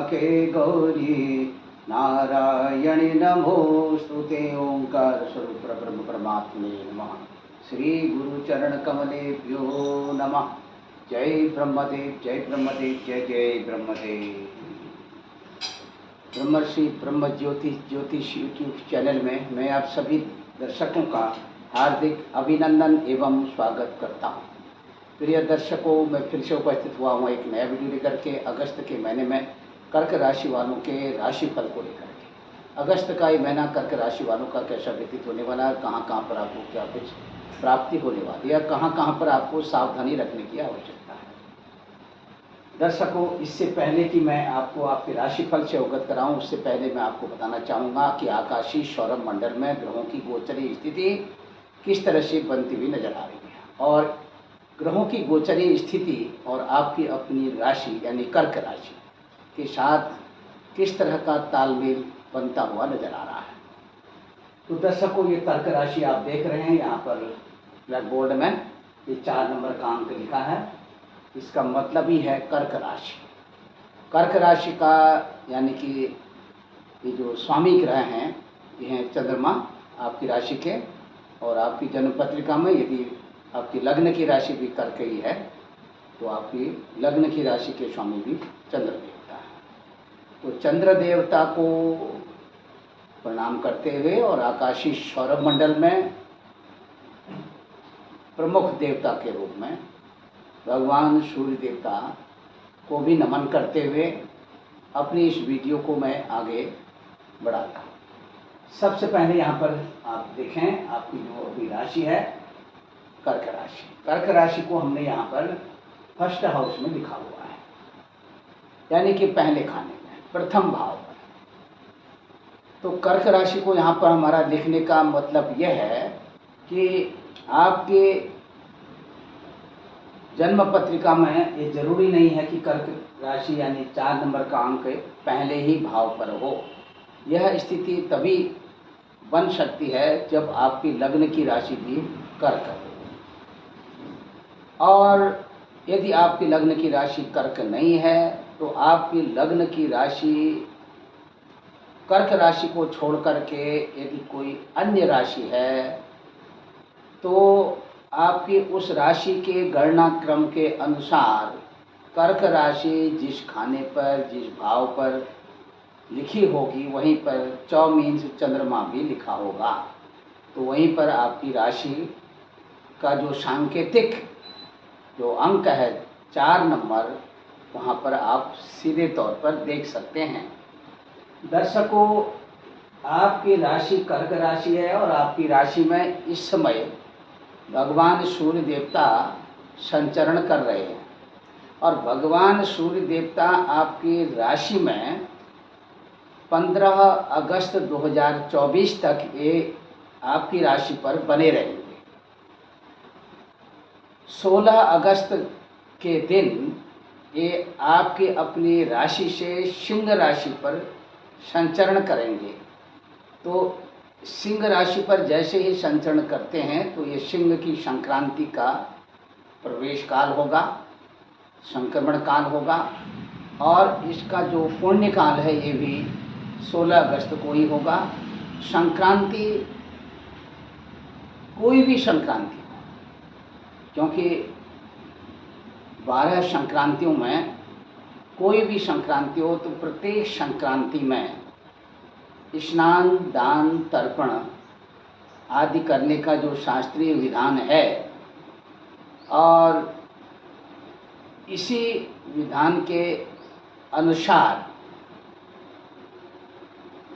के गौरी नारायणि नमोस्तुते। ओंकार स्वरूप ब्रह्म परमात्मे नमः। श्री गुरु चरण कमलेभ्यो नमः। जय ब्रह्मदेव, जय ब्रह्मदेव, जय जय ब्रह्मदेव। ब्रह्मर्षि ब्रह्म ज्योतिष यूट्यूब चैनल में मैं आप सभी दर्शकों का हार्दिक अभिनंदन एवं स्वागत करता हूं। प्रिय दर्शकों, मैं फिर से उपस्थित हुआ हूं एक नया वीडियो लेकर के। अगस्त के महीने में कर्क राशि वालों के राशिफल को लेकर के। अगस्त का ये महीना कर्क राशि वालों का कैसा व्यतीत होने वाला है, कहाँ कहाँ पर आपको क्या कुछ प्राप्ति होने वाली है, कहाँ कहाँ पर आपको सावधानी रखने की आवश्यकता है। दर्शकों, इससे पहले कि मैं आपको आपके राशिफल से अवगत कराऊं, उससे पहले मैं आपको बताना चाहूँगा कि आकाशीय सौर मंडल में ग्रहों की गोचरीय स्थिति किस तरह से बनती हुई नजर आ रही है और ग्रहों की गोचरीय स्थिति और आपकी अपनी राशि यानी कर्क राशि के साथ किस तरह का तालमेल बनता हुआ नजर आ रहा है। तो दर्शकों, ये कर्क राशि आप देख रहे हैं यहाँ पर ब्लैक बोर्ड में ये 4 नंबर का अंक लिखा है। इसका मतलब ही है कर्क राशि। कर्क राशि का यानी कि ये जो स्वामी ग्रह हैं ये हैं चंद्रमा आपकी राशि के, और आपकी जन्म पत्रिका में यदि आपकी लग्न की राशि भी कर्क ही है तो आपकी लग्न की राशि के स्वामी भी चंद्र देवता है। तो चंद्र देवता को प्रणाम करते हुए और आकाशीय सौर मंडल में प्रमुख देवता के रूप में भगवान सूर्य देवता को भी नमन करते हुए अपनी इस वीडियो को मैं आगे बढ़ाता हूँ। सबसे पहले यहाँ पर आप देखें, आपकी जो अभी राशि है कर्क राशि। कर्क राशि को हमने यहाँ पर फर्स्ट हाउस में लिखा हुआ है, यानी कि पहले खाने में, प्रथम भाव पर। तो कर्क राशि को यहाँ पर हमारा लिखने का मतलब यह है कि आपके जन्म पत्रिका में ये जरूरी नहीं है कि कर्क राशि यानी 4 नंबर का अंक पहले ही भाव पर हो। यह स्थिति तभी बन सकती है जब आपकी लग्न की राशि भी कर्क हो, और यदि आपकी लग्न की राशि कर्क नहीं है तो आपकी लग्न की राशि कर्क राशि को छोड़ करके यदि कोई अन्य राशि है तो आपकी उस राशि के गणना क्रम के अनुसार कर्क राशि जिस खाने पर, जिस भाव पर लिखी होगी वहीं पर 24 चंद्रमा भी लिखा होगा। तो वहीं पर आपकी राशि का जो सांकेतिक जो अंक है 4 नंबर, वहाँ पर आप सीधे तौर पर देख सकते हैं। दर्शकों, आपकी राशि कर्क राशि है और आपकी राशि में इस समय भगवान सूर्य देवता संचरण कर रहे हैं, और भगवान सूर्य देवता आपकी राशि में 15 अगस्त 2024 तक ये आपकी राशि पर बने रहेंगे। 16 अगस्त के दिन ये आपकी अपनी राशि से सिंह राशि पर संचरण करेंगे। तो सिंह राशि पर जैसे ही संचरण करते हैं तो ये सिंह की संक्रांति का प्रवेश काल होगा, संक्रमण काल होगा, और इसका जो पुण्य काल है ये भी 16 अगस्त को ही होगा। संक्रांति कोई भी संक्रांति हो, क्योंकि 12 संक्रांतियों में कोई भी संक्रांति हो तो प्रत्येक संक्रांति में स्नान, दान, तर्पण आदि करने का जो शास्त्रीय विधान है, और इसी विधान के अनुसार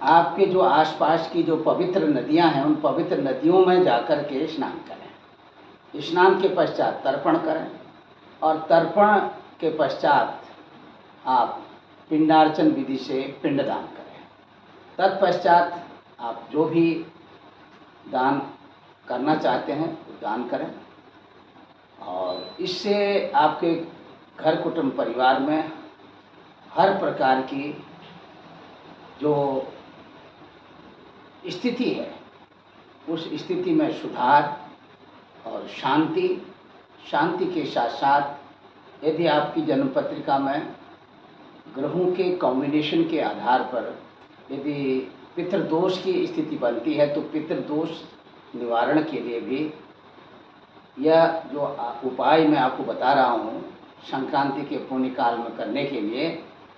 आपके जो आसपास की जो पवित्र नदियां हैं उन पवित्र नदियों में जाकर के स्नान करें। स्नान के पश्चात तर्पण करें, और तर्पण के पश्चात आप पिंडार्चन विधि से पिंडदान करें। तत्पश्चात आप जो भी दान करना चाहते हैं वो दान करें, और इससे आपके घर कुटुंब परिवार में हर प्रकार की जो स्थिति है उस स्थिति में सुधार और शांति के साथ साथ यदि आपकी जन्म पत्रिका में ग्रहों के कॉम्बिनेशन के आधार पर यदि पितृदोष की स्थिति बनती है तो पितृदोष निवारण के लिए भी यह जो उपाय मैं आपको बता रहा हूँ संक्रांति के पुण्य काल में करने के लिए,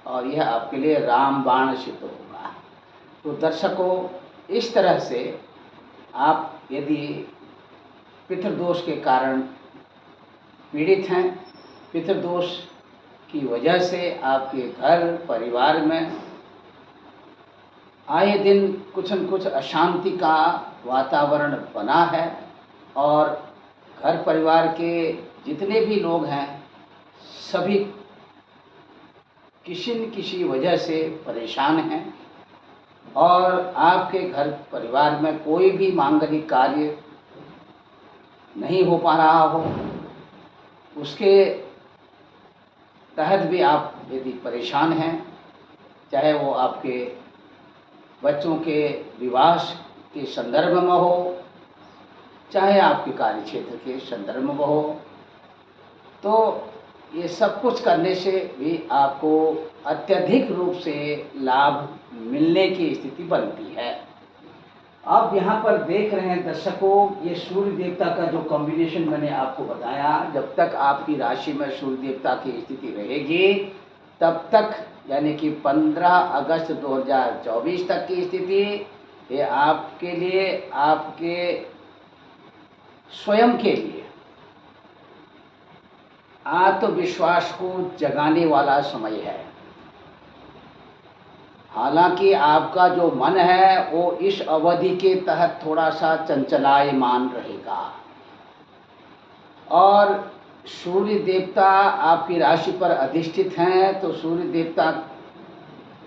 और यह आपके लिए रामबाण सिद्ध होगा। तो दर्शकों, इस तरह से आप यदि पितृदोष के कारण पीड़ित हैं, पितृदोष की वजह से आपके घर परिवार में आए दिन कुछ न कुछ अशांति का वातावरण बना है, और घर परिवार के जितने भी लोग हैं सभी किसी न किसी वजह से परेशान हैं, और आपके घर परिवार में कोई भी मांगलिक कार्य नहीं हो पा रहा हो, उसके तहत भी आप यदि परेशान हैं, चाहे वो आपके बच्चों के विवाह के संदर्भ में हो, चाहे आपके कार्य क्षेत्र के संदर्भ में हो, तो ये सब कुछ करने से भी आपको अत्यधिक रूप से लाभ मिलने की स्थिति बनती है। आप यहाँ पर देख रहे हैं दर्शकों, ये सूर्य देवता का जो कॉम्बिनेशन मैंने आपको बताया, जब तक आपकी राशि में सूर्य देवता की स्थिति रहेगी तब तक, यानी कि 15 अगस्त 2024 तक की स्थिति, ये आपके लिए, आपके स्वयं के लिए आत्मविश्वास को जगाने वाला समय है। हालांकि आपका जो मन है वो इस अवधि के तहत थोड़ा सा चंचलायमान रहेगा, और सूर्य देवता आपकी राशि पर अधिष्ठित हैं, तो सूर्य देवता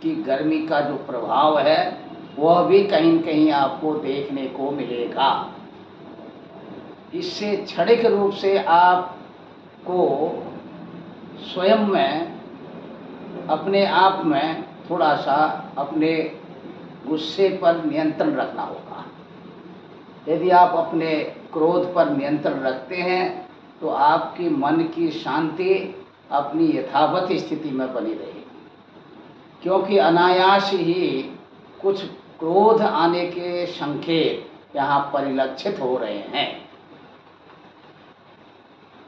की गर्मी का जो प्रभाव है वह भी कहीं न कहीं आपको देखने को मिलेगा। इससे क्षणिक रूप से आपको स्वयं में, अपने आप में थोड़ा सा अपने गुस्से पर नियंत्रण रखना होगा। यदि आप अपने क्रोध पर नियंत्रण रखते हैं तो आपकी मन की शांति अपनी यथावत स्थिति में बनी रहेगी, क्योंकि अनायास ही कुछ क्रोध आने के संकेत यहाँ परिलक्षित हो रहे हैं,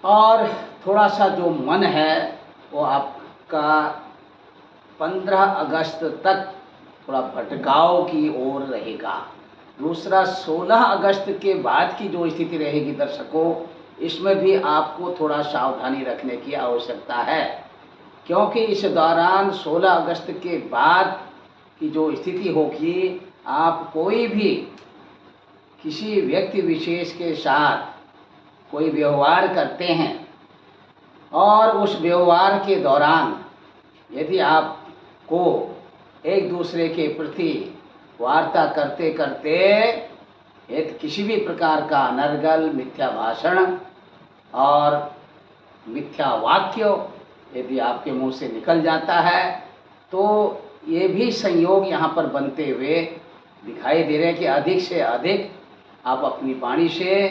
और थोड़ा सा जो मन है वो आपका 15 अगस्त तक थोड़ा भटकाव की ओर रहेगा। दूसरा, 16 अगस्त के बाद की जो स्थिति रहेगी दर्शकों, इसमें भी आपको थोड़ा सावधानी रखने की आवश्यकता है, क्योंकि इस दौरान 16 अगस्त के बाद की जो स्थिति होगी, आप कोई भी किसी व्यक्ति विशेष के साथ कोई व्यवहार करते हैं, और उस व्यवहार के दौरान यदि आपको एक दूसरे के प्रति वार्ता करते करते यदि किसी भी प्रकार का अनर्गल, मिथ्या भाषण और मिथ्या वाक्य यदि आपके मुंह से निकल जाता है, तो ये भी संयोग यहाँ पर बनते हुए दिखाई दे रहे हैं कि अधिक से अधिक आप अपनी वाणी से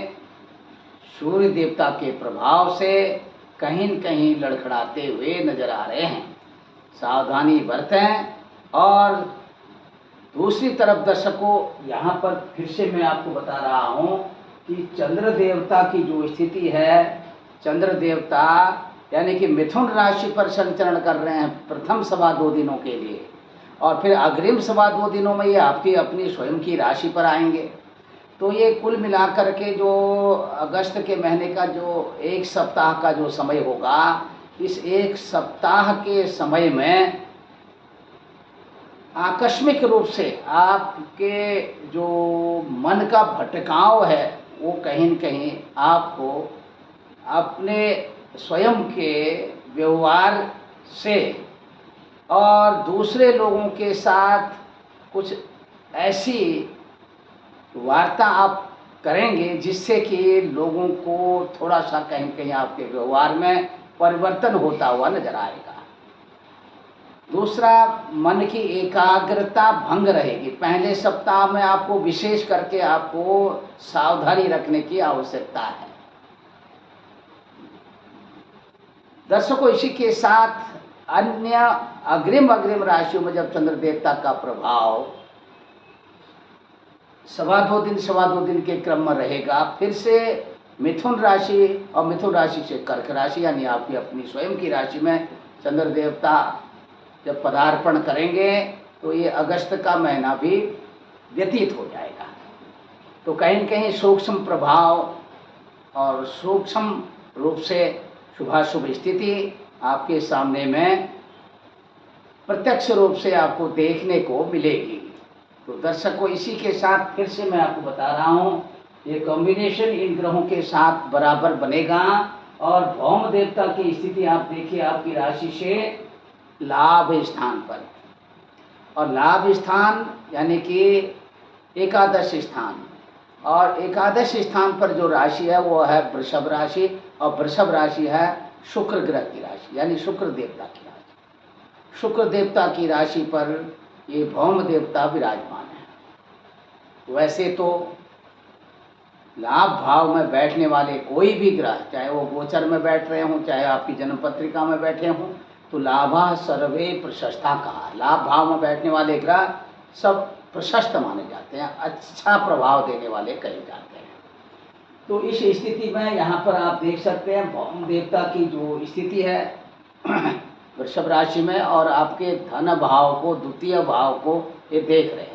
सूर्य देवता के प्रभाव से कहीं न कहीं लड़खड़ाते हुए नजर आ रहे हैं। सावधानी बरतें। और दूसरी तरफ दर्शकों, यहाँ पर फिर से मैं आपको बता रहा हूँ कि चंद्र देवता की जो स्थिति है, चंद्र देवता यानी कि मिथुन राशि पर संचरण कर रहे हैं प्रथम 2.25 दिनों के लिए, और फिर अग्रिम 2.25 दिनों में ये आपकी अपनी स्वयं की राशि पर आएंगे। तो ये कुल मिलाकर के जो अगस्त के महीने का जो एक सप्ताह का जो समय होगा, इस एक सप्ताह के समय में आकस्मिक रूप से आपके जो मन का भटकाव है वो कहीं न कहीं आपको अपने स्वयं के व्यवहार से और दूसरे लोगों के साथ कुछ ऐसी वार्ता आप करेंगे जिससे कि लोगों को थोड़ा सा कहीं कहीं आपके व्यवहार में परिवर्तन होता हुआ नजर आएगा। दूसरा, मन की एकाग्रता भंग रहेगी। पहले सप्ताह में आपको विशेष करके आपको सावधानी रखने की आवश्यकता है। दर्शकों, इसी के साथ अन्य अग्रिम अग्रिम राशियों में जब चंद्र देवता का प्रभाव सवा दो दिन के क्रम में रहेगा, फिर से मिथुन राशि और मिथुन राशि से कर्क राशि यानी आपकी अपनी स्वयं की राशि में चंद्र देवता जब पदार्पण करेंगे तो ये अगस्त का महीना भी व्यतीत हो जाएगा। तो कहीं न कहीं सूक्ष्म प्रभाव और सूक्ष्म रूप से शुभाशुभ स्थिति आपके सामने में प्रत्यक्ष रूप से आपको देखने को मिलेगी। तो दर्शकों, इसी के साथ फिर से मैं आपको बता रहा हूँ, ये कॉम्बिनेशन इन ग्रहों के साथ बराबर बनेगा और भौम देवता की स्थिति आप देखिए आपकी राशि से लाभ स्थान पर, और लाभ स्थान यानी कि एकादश स्थान, और एकादश स्थान पर जो राशि है वो है वृषभ राशि, और वृषभ राशि है शुक्र ग्रह की राशि यानी शुक्र देवता की राशि। शुक्र देवता की राशि पर ये भौम देवता विराजमान है। वैसे तो लाभ भाव में बैठने वाले कोई भी ग्रह, चाहे वो गोचर में बैठ रहे हों, चाहे आपकी जन्म पत्रिका में बैठे हों, तो लाभा सर्वे प्रशस्ता कहा। लाभ भाव में बैठने वाले ग्रह सब प्रशस्त माने जाते हैं, अच्छा प्रभाव देने वाले कहे जाते हैं। तो इस स्थिति में यहाँ पर आप देख सकते हैं भौम देवता की जो स्थिति है वृषभ राशि में, और आपके धन भाव को, द्वितीय भाव को ये देख रहे हैं,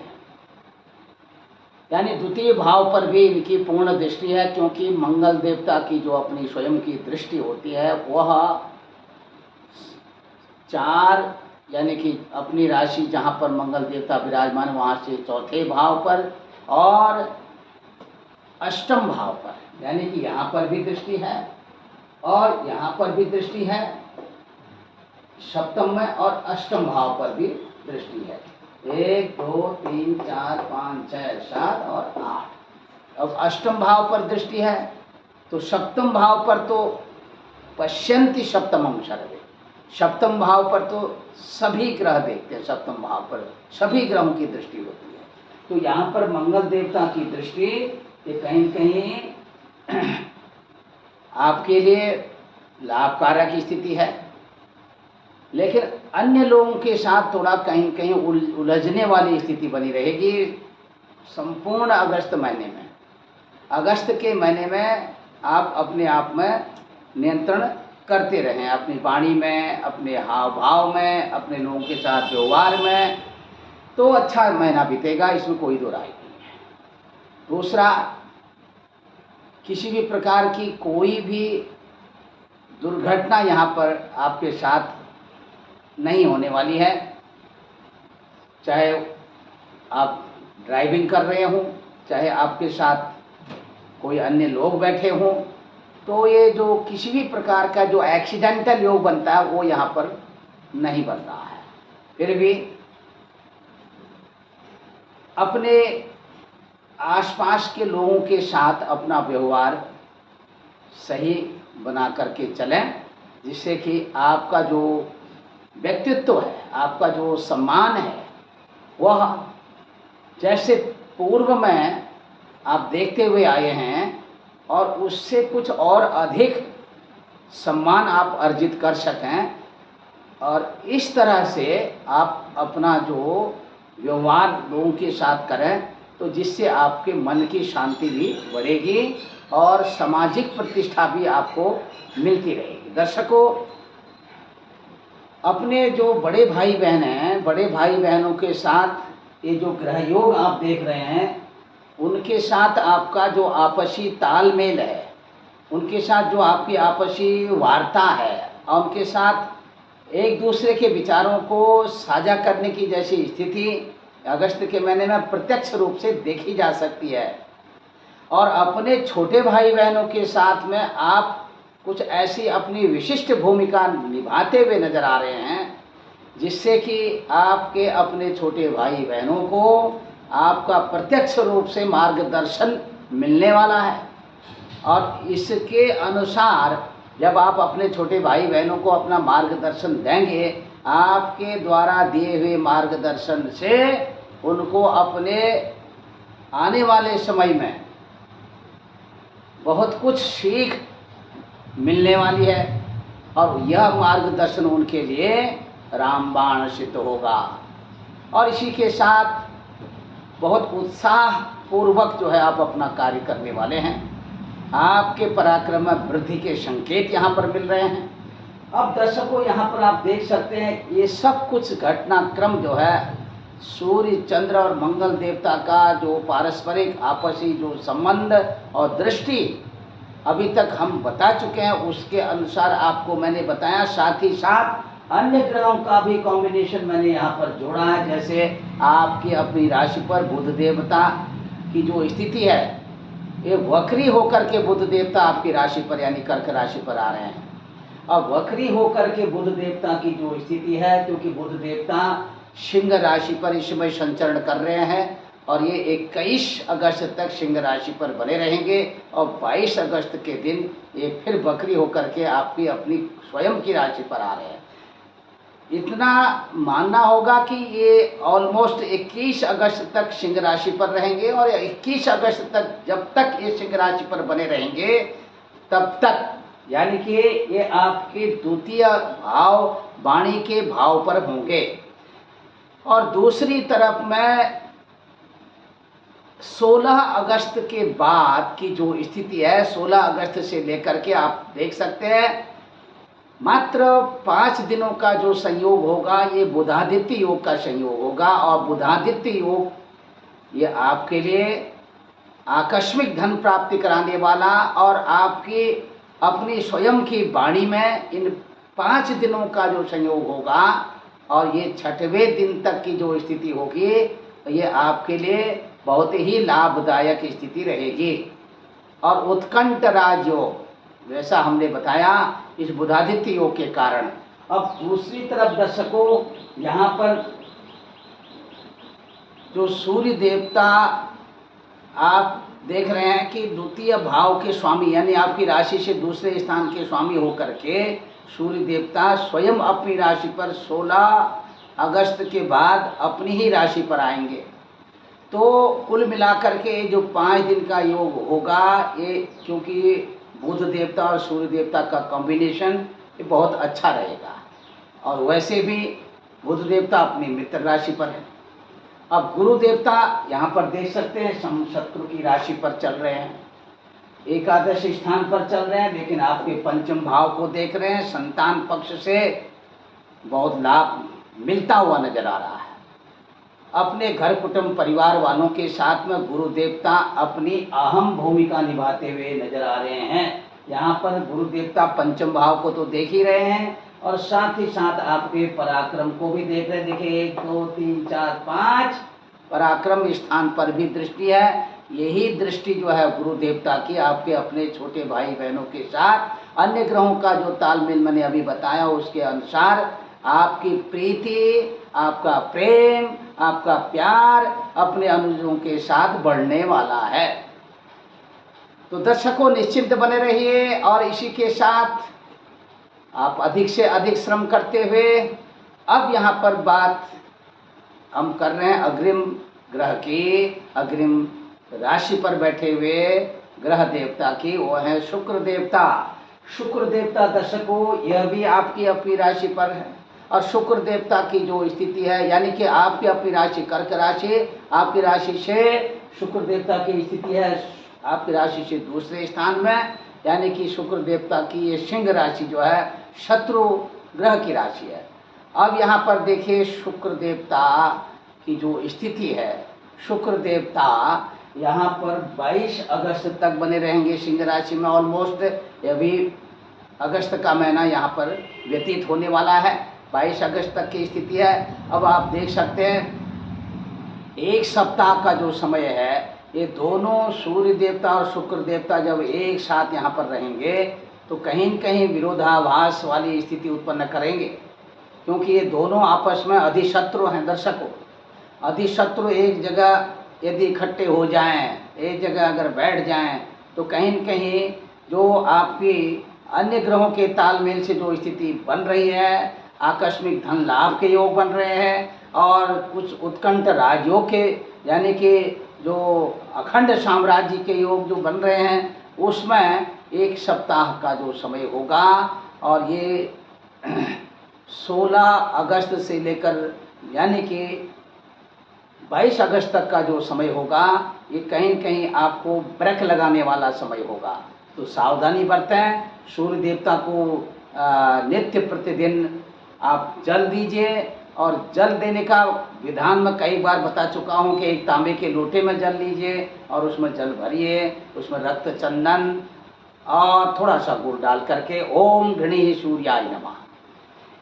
यानी द्वितीय भाव पर भी इनकी पूर्ण दृष्टि है, क्योंकि मंगल देवता की जो अपनी स्वयं की दृष्टि होती है वह 4 यानी कि अपनी राशि जहाँ पर मंगल देवता विराजमान है वहाँ से चौथे भाव पर और अष्टम भाव पर, यानी कि यहाँ पर भी दृष्टि है और यहाँ पर भी दृष्टि है, सप्तम में और अष्टम भाव पर भी दृष्टि है। 1 2 3 4 5 6 7 और 8। अब अष्टम भाव पर दृष्टि है तो सप्तम भाव पर तो पश्यन्ति सप्तमं सर्वे, सप्तम भाव पर तो सभी ग्रह देखते हैं, सप्तम भाव पर सभी ग्रहों की दृष्टि होती है। तो यहाँ पर मंगल देवता की दृष्टि ये कहीं कहीं आपके लिए लाभकारक स्थिति है, लेकिन अन्य लोगों के साथ थोड़ा कहीं कहीं उलझने वाली स्थिति बनी रहेगी संपूर्ण अगस्त महीने में। अगस्त के महीने में आप अपने आप में नियंत्रण करते रहें, अपनी वाणी में, अपने हाव भाव में, अपने लोगों के साथ व्यवहार में, तो अच्छा महीना बीतेगा, इसमें कोई दो राय नहीं है। दूसरा, किसी भी प्रकार की कोई भी दुर्घटना यहाँ पर आपके साथ नहीं होने वाली है, चाहे आप ड्राइविंग कर रहे हों, चाहे आपके साथ कोई अन्य लोग बैठे हों, तो ये जो किसी भी प्रकार का जो एक्सीडेंटल योग बनता है वो यहाँ पर नहीं बन रहा है। फिर भी अपने आसपास के लोगों के साथ अपना व्यवहार सही बना करके चलें, जिससे कि आपका जो व्यक्तित्व है, आपका जो सम्मान है, वह जैसे पूर्व में आप देखते हुए आए हैं और उससे कुछ और अधिक सम्मान आप अर्जित कर सकें, और इस तरह से आप अपना जो व्यवहार लोगों के साथ करें, तो जिससे आपके मन की शांति भी बढ़ेगी और सामाजिक प्रतिष्ठा भी आपको मिलती रहेगी। दर्शकों, अपने जो बड़े भाई बहन हैं, बड़े भाई बहनों के साथ ये जो ग्रह योग आप देख रहे हैं, उनके साथ आपका जो आपसी तालमेल है, उनके साथ जो आपकी आपसी वार्ता है, और उनके साथ एक दूसरे के विचारों को साझा करने की जैसी स्थिति अगस्त के महीने में प्रत्यक्ष रूप से देखी जा सकती है। और अपने छोटे भाई बहनों के साथ में आप कुछ ऐसी अपनी विशिष्ट भूमिका निभाते हुए नजर आ रहे हैं, जिससे कि आपके अपने छोटे भाई बहनों को आपका प्रत्यक्ष रूप से मार्गदर्शन मिलने वाला है। और इसके अनुसार जब आप अपने छोटे भाई बहनों को अपना मार्गदर्शन देंगे, आपके द्वारा दिए हुए मार्गदर्शन से उनको अपने आने वाले समय में बहुत कुछ सीख मिलने वाली है। और यह मार्गदर्शन उनके लिए रामबाण सिद्ध होगा। और इसी के साथ बहुत उत्साह पूर्वक जो है आप अपना कार्य करने वाले हैं। आपके पराक्रम में वृद्धि के संकेत यहाँ पर मिल रहे हैं। अब दर्शकों, यहाँ पर आप देख सकते हैं ये सब कुछ घटनाक्रम जो है सूर्य, चंद्र और मंगल देवता का जो पारस्परिक आपसी जो संबंध और दृष्टि अभी तक हम बता चुके हैं, उसके अनुसार आपको मैंने बताया। साथ ही साथ अन्य ग्रहों का भी कॉम्बिनेशन मैंने यहाँ पर जोड़ा है। जैसे आपकी अपनी राशि पर बुध देवता की जो स्थिति है, ये वक्री होकर के बुध देवता आपकी राशि पर यानी कर्क राशि पर आ रहे हैं। अब वक्री होकर के बुध देवता की जो स्थिति है, क्योंकि बुध देवता सिंह राशि पर इस समय संचरण कर रहे हैं और ये 21 अगस्त तक सिंह राशि पर बने रहेंगे और 22 अगस्त के दिन ये फिर वक्री होकर के आपकी अपनी स्वयं की राशि पर आ रहे हैं। इतना मानना होगा कि ये ऑलमोस्ट 21 अगस्त तक सिंह राशि पर रहेंगे और 21 अगस्त तक जब तक ये सिंह राशि पर बने रहेंगे तब तक, यानी कि ये आपके द्वितीय भाव वाणी के भाव पर होंगे। और दूसरी तरफ में 16 अगस्त के बाद की जो स्थिति है, 16 अगस्त से लेकर के आप देख सकते हैं मात्र 5 दिनों का जो संयोग होगा, ये बुधादित्य योग का संयोग होगा। और बुधादित्य योग ये आपके लिए आकस्मिक धन प्राप्ति कराने वाला और आपकी अपनी स्वयं की वाणी में इन 5 दिनों का जो संयोग होगा और ये 6वें दिन तक की जो स्थिति होगी, ये आपके लिए बहुत ही लाभदायक स्थिति रहेगी। और उत्कंठ राजयोग वैसा हमने बताया इस बुधादित्य योग के कारण। अब दूसरी तरफ दर्शकों, यहाँ पर जो सूर्य देवता आप देख रहे हैं कि द्वितीय भाव के स्वामी यानी आपकी राशि से दूसरे स्थान के स्वामी होकर के सूर्य देवता स्वयं अपनी राशि पर 16 अगस्त के बाद अपनी ही राशि पर आएंगे। तो कुल मिलाकर के जो 5 दिन का योग होगा, ये क्योंकि बुध देवता और सूर्य देवता का कॉम्बिनेशन ये बहुत अच्छा रहेगा। और वैसे भी बुध देवता अपनी मित्र राशि पर है। अब गुरु देवता यहाँ पर देख सकते हैं शत्रु की राशि पर चल रहे हैं, एकादश स्थान पर चल रहे हैं, लेकिन आपके पंचम भाव को देख रहे हैं। संतान पक्ष से बहुत लाभ मिलता हुआ नजर आ रहा है। अपने घर कुटुंब परिवार वालों के साथ में गुरु देवता अपनी अहम भूमिका निभाते हुए नजर आ रहे हैं। यहाँ पर गुरु देवता पंचम भाव को तो देख ही रहे हैं और साथ ही साथ आपके पराक्रम को भी देख रहे हैं। देखिए 1 2 3 4 5 पराक्रम स्थान पर भी दृष्टि है। यही दृष्टि जो है गुरु देवता की आपके अपने छोटे भाई बहनों के साथ अन्य ग्रहों का जो तालमेल मैंने अभी बताया उसके अनुसार आपकी प्रीति, आपका प्रेम, आपका प्यार अपने अनुजों के साथ बढ़ने वाला है। तो दर्शकों निश्चिंत बने रहिए और इसी के साथ आप अधिक से अधिक श्रम करते हुए अब यहाँ पर बात हम कर रहे हैं अग्रिम ग्रह की, अग्रिम राशि पर बैठे हुए ग्रह देवता की, वो है शुक्र देवता। शुक्र देवता दर्शकों यह भी आपकी अपनी राशि पर है और शुक्र देवता की जो स्थिति है यानी कि आपकी अपनी राशि कर्क राशि, आपकी राशि से शुक्र देवता की स्थिति है आपकी राशि से दूसरे स्थान में, यानी कि शुक्र देवता की ये सिंह राशि जो है शत्रु ग्रह की राशि है। अब यहाँ पर देखिए शुक्र देवता की जो स्थिति है, शुक्र देवता यहाँ पर 22 अगस्त तक बने रहेंगे सिंह राशि में। ऑलमोस्ट अभी अगस्त का महीना यहाँ पर व्यतीत होने वाला है, 22 अगस्त तक की स्थिति है। अब आप देख सकते हैं 1 सप्ताह का जो समय है, ये दोनों सूर्य देवता और शुक्र देवता जब एक साथ यहाँ पर रहेंगे तो कहीं न कहीं विरोधाभास वाली स्थिति उत्पन्न करेंगे, क्योंकि ये दोनों आपस में अधिशत्रु हैं। दर्शकों, अधिशत्रु एक जगह यदि इकट्ठे हो जाएं, एक जगह अगर बैठ जाएं, तो कहीं न कहीं जो आपकी अन्य ग्रहों के तालमेल से जो स्थिति बन रही है, आकस्मिक धन लाभ के योग बन रहे हैं और कुछ उत्कंठ राजयोग के यानी कि जो अखंड साम्राज्य के योग जो बन रहे हैं, उसमें 1 सप्ताह का जो समय होगा और ये 16 अगस्त से लेकर यानी कि 22 अगस्त तक का जो समय होगा, ये कहीं न कहीं आपको ब्रेक लगाने वाला समय होगा। तो सावधानी बरतें। सूर्य देवता को नित्य प्रतिदिन आप जल दीजिए, और जल देने का विधान मैं कई बार बता चुका हूँ कि एक तांबे के लोटे में जल लीजिए और उसमें जल भरिए, उसमें रक्त चंदन और थोड़ा सा गुड़ डाल करके ओम गणेश सूर्याय नमः,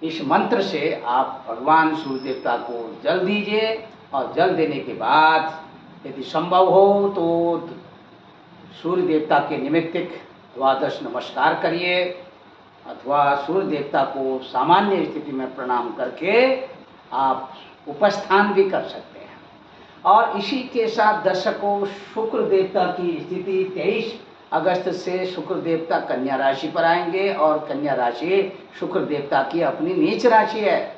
इस मंत्र से आप भगवान सूर्य देवता को जल दीजिए। और जल देने के बाद यदि संभव हो तो सूर्य देवता के निमित्तिक द्वादश नमस्कार करिए, अथवा सूर्य देवता को सामान्य स्थिति में प्रणाम करके आप उपस्थान भी कर सकते हैं। और इसी के साथ दर्शकों, शुक्र देवता की स्थिति 23 अगस्त से शुक्र देवता कन्या राशि पर आएंगे, और कन्या राशि शुक्र देवता की अपनी नीच राशि है।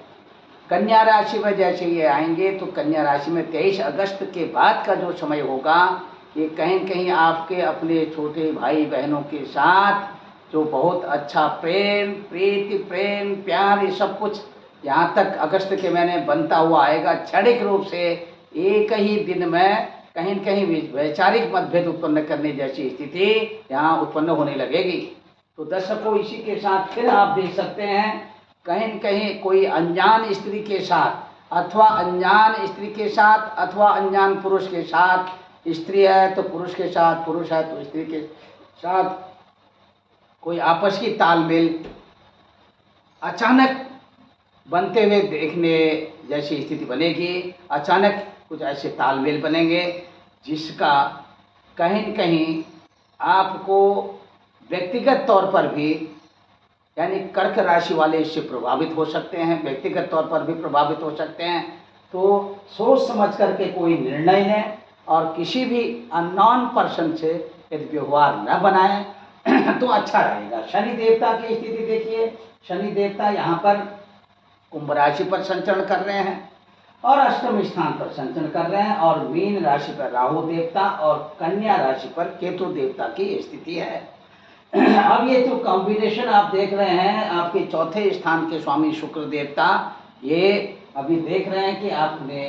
कन्या राशि में जैसे ये आएंगे तो कन्या राशि में 23 अगस्त के बाद का जो समय होगा, ये कहीं न कहीं आपके अपने छोटे भाई बहनों के साथ जो बहुत अच्छा प्रेम, प्रीति, प्रेम, प्यार, ये सब कुछ यहाँ तक अगस्त के महीने बनता हुआ आएगा। क्षणिक रूप से एक ही दिन में कहीं न कहीं वैचारिक मतभेद उत्पन्न करने जैसी स्थिति यहाँ उत्पन्न होने लगेगी। तो दर्शकों, इसी के साथ फिर आप देख सकते हैं कहीं न कहीं कोई अनजान स्त्री के साथ अथवा अनजान स्त्री के साथ अथवा अनजान पुरुष के साथ, स्त्री है तो पुरुष के साथ, पुरुष है तो स्त्री के साथ कोई आपस की तालमेल अचानक बनते हुए देखने जैसी स्थिति बनेगी। अचानक कुछ ऐसे तालमेल बनेंगे जिसका कहीं न कहीं आपको व्यक्तिगत तौर पर भी, यानी कर्क राशि वाले इससे प्रभावित हो सकते हैं, व्यक्तिगत तौर पर भी प्रभावित हो सकते हैं। तो सोच समझ करके कोई निर्णय लें, और किसी भी अननोन पर्सन से यदि व्यवहार न बनाएं तो अच्छा रहेगा। शनि देवता की स्थिति देखिए, शनि देवता यहाँ पर कुंभ राशि पर संचरण कर रहे हैं और अष्टम स्थान पर संचरण कर रहे हैं, और मीन राशि पर राहु देवता और कन्या राशि पर केतु देवता की स्थिति है। अब ये जो कॉम्बिनेशन आप देख रहे हैं, आपके चौथे स्थान के स्वामी शुक्र देवता, ये अभी देख रहे हैं कि आपने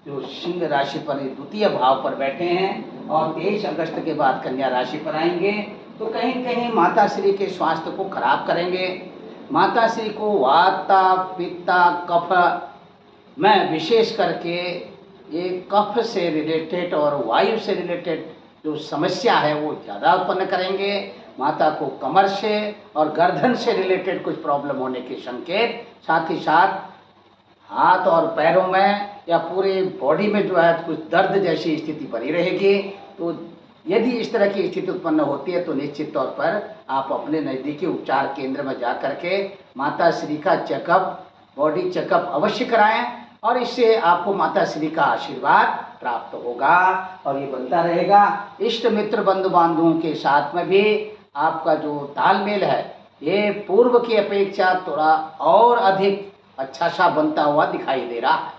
जो सिंह राशि पर द्वितीय भाव पर बैठे हैं और 23 अगस्त के बाद कन्या राशि पर आएंगे, तो कहीं न कहीं माता श्री के स्वास्थ्य को खराब करेंगे। माता श्री को वाता, पित्ता, कफ में विशेष करके ये कफ से रिलेटेड और वायु से रिलेटेड जो समस्या है वो ज़्यादा उत्पन्न करेंगे। माता को कमर से और गर्दन से रिलेटेड कुछ प्रॉब्लम होने के संकेत, साथ ही साथ हाथ और पैरों में या पूरे बॉडी में जो है कुछ दर्द जैसी स्थिति बनी रहेगी। तो यदि इस तरह की स्थिति उत्पन्न होती है तो निश्चित तौर पर आप अपने नज़दीकी उपचार केंद्र में जा करके माता श्री का चेकअप, बॉडी चेकअप अवश्य कराएं, और इससे आपको माता श्री का आशीर्वाद प्राप्त होगा और ये बनता रहेगा। इष्ट मित्र बंधु बांधवों के साथ में भी आपका जो तालमेल है ये पूर्व की अपेक्षा थोड़ा और अधिक अच्छा सा बनता हुआ दिखाई दे रहा है।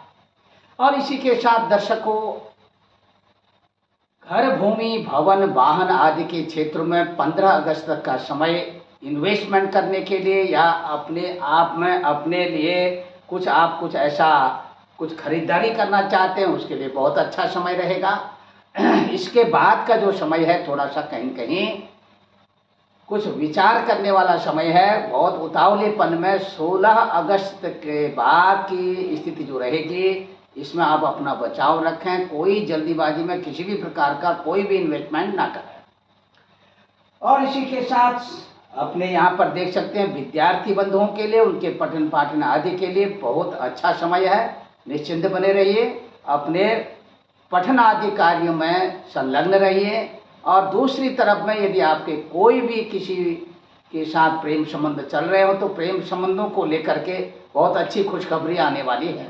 और इसी के साथ दर्शकों, घर, भूमि, भवन, वाहन आदि के क्षेत्र में 15 अगस्त तक का समय इन्वेस्टमेंट करने के लिए या अपने आप में अपने लिए कुछ ऐसा कुछ खरीदारी करना चाहते हैं, उसके लिए बहुत अच्छा समय रहेगा। इसके बाद का जो समय है थोड़ा सा कहीं कहीं कुछ विचार करने वाला समय है। बहुत उतावलेपन में 16 अगस्त के बाद की स्थिति जो रहेगी, इसमें आप अपना बचाव रखें। कोई जल्दीबाजी में किसी भी प्रकार का कोई भी इन्वेस्टमेंट ना करें। और इसी के साथ अपने यहाँ पर देख सकते हैं विद्यार्थी बंधुओं के लिए, उनके पठन पाठन आदि के लिए बहुत अच्छा समय है। निश्चिंत बने रहिए, अपने पठन आदि कार्यों में संलग्न रहिए। और दूसरी तरफ में यदि आपके कोई भी किसी के साथ प्रेम संबंध चल रहे हो तो प्रेम संबंधों को लेकर के बहुत अच्छी खुशखबरी आने वाली है।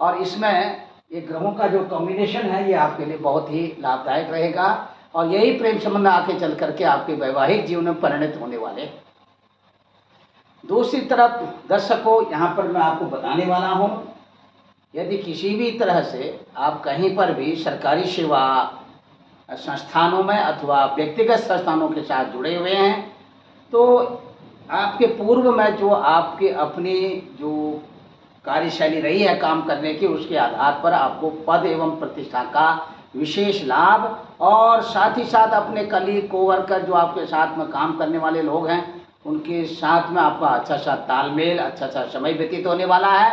और इसमें ये ग्रहों का जो कॉम्बिनेशन है ये आपके लिए बहुत ही लाभदायक रहेगा, और यही प्रेम संबंध आके चल करके आपके वैवाहिक जीवन में परिणत होने वाले हैं। दूसरी तरफ दर्शकों, यहाँ पर मैं आपको बताने वाला हूँ, यदि किसी भी तरह से आप कहीं पर भी सरकारी सेवा संस्थानों में अथवा व्यक्तिगत संस्थानों के साथ जुड़े हुए हैं तो आपके पूर्व में जो आपके अपनी जो कार्यशैली रही है काम करने की, उसके आधार पर आपको पद एवं प्रतिष्ठा का विशेष लाभ और साथ ही साथ अपने कलीग कोवर्कर जो आपके साथ में काम करने वाले लोग हैं, उनके साथ में आपका अच्छा सा तालमेल, अच्छा सा समय व्यतीत होने वाला है।